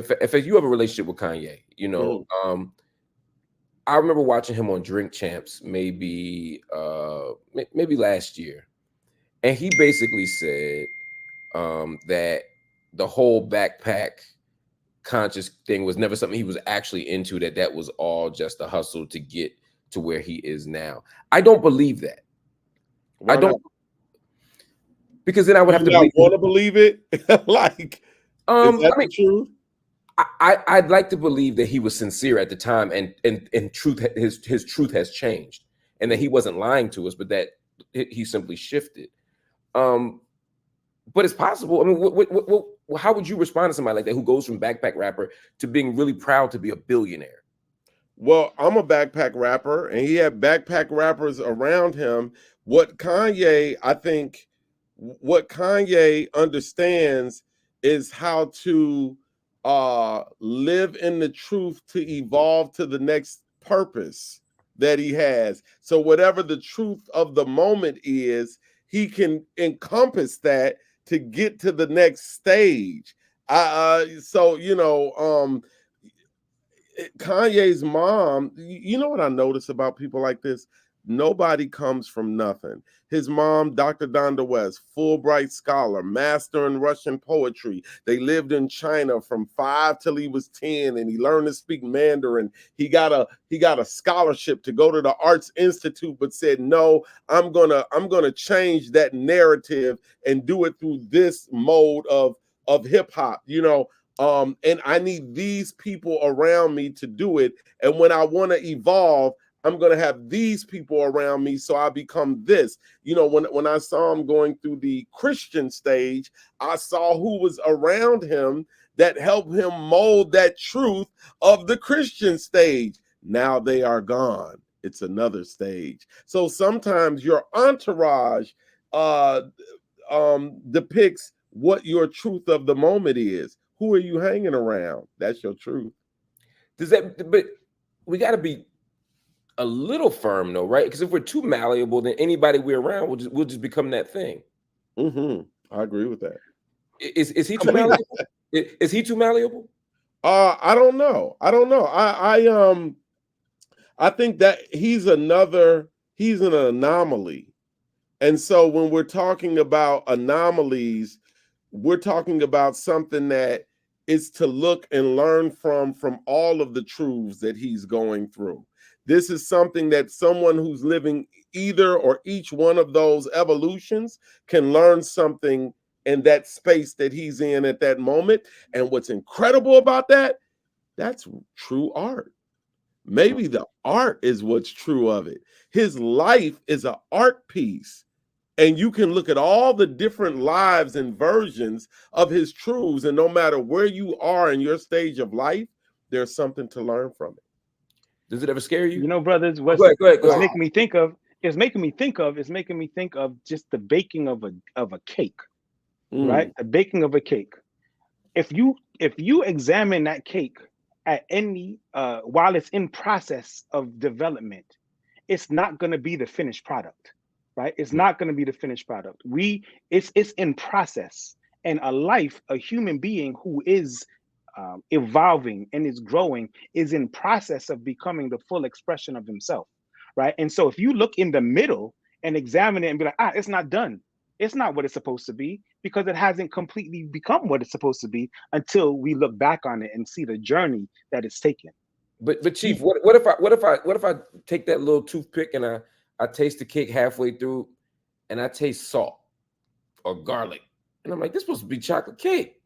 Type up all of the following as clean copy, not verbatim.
if you have a relationship with Kanye, you know, I remember watching him on Drink Champs maybe last year, and he basically said that the whole backpack conscious thing was never something he was actually into, that was all just a hustle to get to where he is now. I don't believe that. Why I don't, not? because then I would Do have you to not believe. want to believe it? Like, is that I mean, the truth? I'd like to believe that he was sincere at the time, and truth, his truth has changed, and that he wasn't lying to us, but that he simply shifted. Um, but it's possible. I mean, how would you respond to somebody like that who goes from backpack rapper to being really proud to be a billionaire? Well, I'm a backpack rapper, and he had backpack rappers around him. I think, what Kanye understands is how to live in the truth to evolve to the next purpose that he has. So whatever the truth of the moment is, he can encompass that to get to the next stage. So Kanye's mom, you know what I notice about people like this? Nobody comes from nothing. His mom, Dr. Donda West, Fulbright scholar, master in Russian poetry. They lived in China from 5 till he was 10, and he learned to speak Mandarin. He got a scholarship to go to the Arts Institute, but said, no, I'm gonna change that narrative and do it through this mode of hip hop, and I need these people around me to do it. And when I want to evolve, I'm going to have these people around me so I become this. When I saw him going through the Christian stage, I saw who was around him that helped him mold that truth of the Christian stage. Now they are gone. It's another stage. So sometimes your entourage uh, depicts what your truth of the moment is. Who are you hanging around? That's your truth. But we got to be a little firm though, right? Because if we're too malleable, then anybody we're around will just become that thing. I agree with that. Is he too malleable? Is he too malleable? I don't know. I think that he's an anomaly. And so when we're talking about anomalies, we're talking about something that is to look and learn from all of the truths that he's going through. This is something that someone who's living either or each one of those evolutions can learn something in that space that he's in at that moment. And what's incredible about that, that's true art. Maybe the art is what's true of it. His life is an art piece. And you can look at all the different lives and versions of his truths. And no matter where you are in your stage of life, there's something to learn from it. Does it ever scare you? You know, brothers, Go ahead. making me think of is making me think of just the baking of a cake, right? The baking of a cake. If you examine that cake at any while it's in process of development, it's not going to be the finished product, right? It's not going to be the finished product. It's in process, and a human being who is evolving and is growing is in process of becoming the full expression of himself, right? And so if you look in the middle and examine it and be like, it's not done, it's not what it's supposed to be, because it hasn't completely become what it's supposed to be until we look back on it and see the journey that it's taken. But Chief, what if I take that little toothpick and I taste the cake halfway through, and I taste salt or garlic, and I'm like, this supposed to be chocolate cake.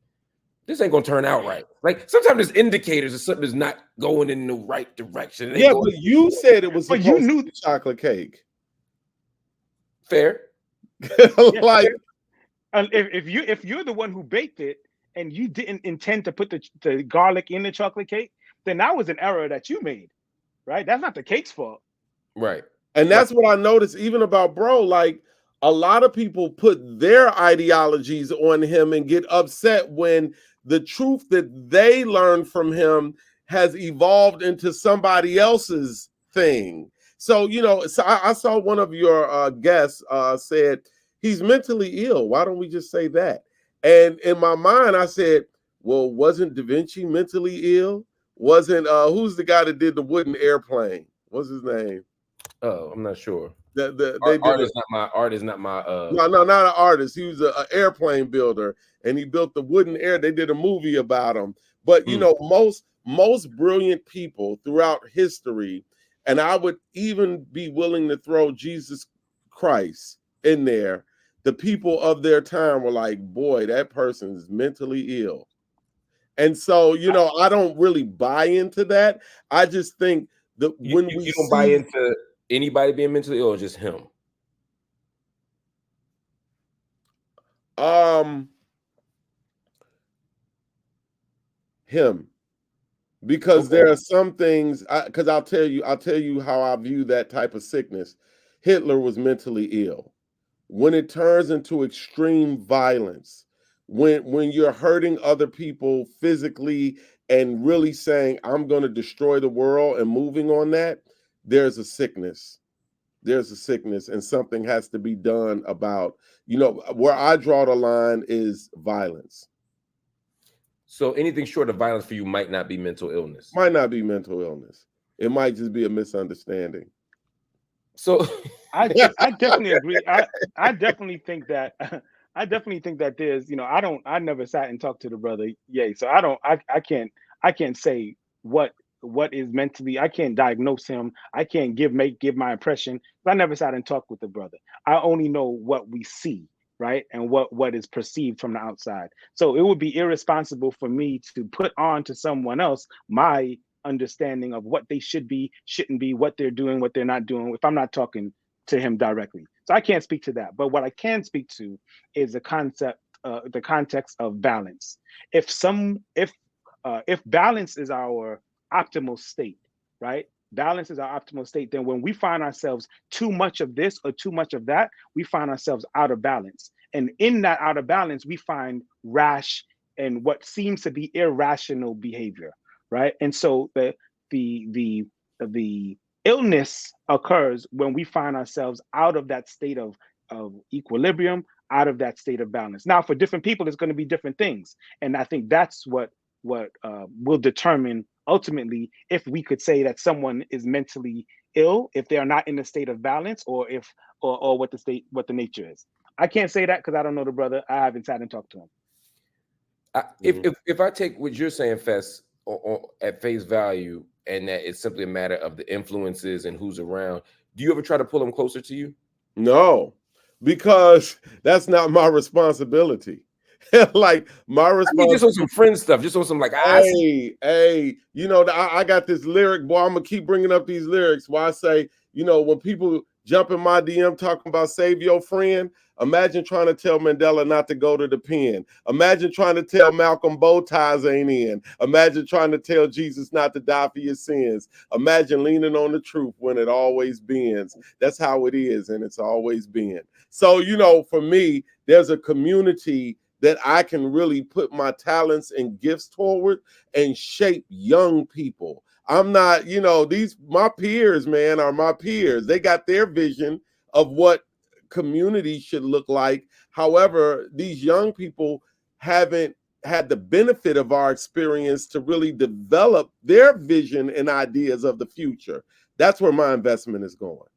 This ain't gonna turn out right. Like, sometimes there's indicators that something is not going in the right direction. Yeah, but you said it was supposed to be chocolate cake. Fair. Like, if you're the one who baked it and you didn't intend to put the garlic in the chocolate cake, then that was an error that you made, right? That's not the cake's fault. Right. And that's what I noticed even about bro. Like, a lot of people put their ideologies on him and get upset when the truth that they learned from him has evolved into somebody else's thing. So, I saw one of your guests said he's mentally ill. Why don't we just say that? And in my mind, I said, well, wasn't Da Vinci mentally ill? Wasn't who's the guy that did the wooden airplane? What's his name? Oh, I'm not sure. They did Art is not my no, not an artist. He was an airplane builder, and he built the wooden air. They did a movie about him. But you know, most brilliant people throughout history, and I would even be willing to throw Jesus Christ in there. The people of their time were like, boy, that person is mentally ill. And so, you know, I don't really buy into that. I just think that when we don't buy into anybody being mentally ill, or just him. Him, because there are some things, because I'll tell you how I view that type of sickness. Hitler was mentally ill. When it turns into extreme violence, when you're hurting other people physically and really saying, I'm going to destroy the world and moving on that, there's a sickness. There's a sickness, and something has to be done about, you know, where I draw the line is violence. So anything short of violence for you might not be mental illness. Might not be mental illness. It might just be a misunderstanding. So I definitely agree. I definitely think that there's, you know, I never sat and talked to the brother. Yeah. So I can't say what is mentally, I can't diagnose him. I can't give my impression. I never sat and talked with the brother. I only know what we see, right? And what is perceived from the outside. So it would be irresponsible for me to put on to someone else my understanding of what they should be, shouldn't be, what they're doing, what they're not doing, if I'm not talking to him directly. So I can't speak to that. But what I can speak to is the context of balance. If balance is our optimal state, right? Balance is our optimal state. Then when we find ourselves too much of this or too much of that, we find ourselves out of balance. And in that out of balance, we find rash and what seems to be irrational behavior, right? And so the illness occurs when we find ourselves out of that state of equilibrium, out of that state of balance. Now, for different people, it's going to be different things, and I think that's what will determine ultimately if we could say that someone is mentally ill if they are not in a state of balance, or what the nature is. I can't say that because I don't know the brother. I haven't sat and talked to him. If I take what you're saying, Fess, at face value, and that it's simply a matter of the influences and who's around, do you ever try to pull them closer to you? No, because that's not my responsibility. Like my responsibility, just on some friend stuff, just on some like, hey, you know, I got this lyric, boy. I'm gonna keep bringing up these lyrics. Why I say, you know, when people jump in my DM talking about save your friend, imagine trying to tell Mandela not to go to the pen. Imagine trying to tell Malcolm bow ties ain't in. Imagine trying to tell Jesus not to die for your sins. Imagine leaning on the truth when it always bends. That's how it is, and it's always been. So, you know, for me, there's a community that I can really put my talents and gifts toward and shape young people. I'm not, you know, my peers, man, are my peers. They got their vision of what community should look like. However, these young people haven't had the benefit of our experience to really develop their vision and ideas of the future. That's where my investment is going.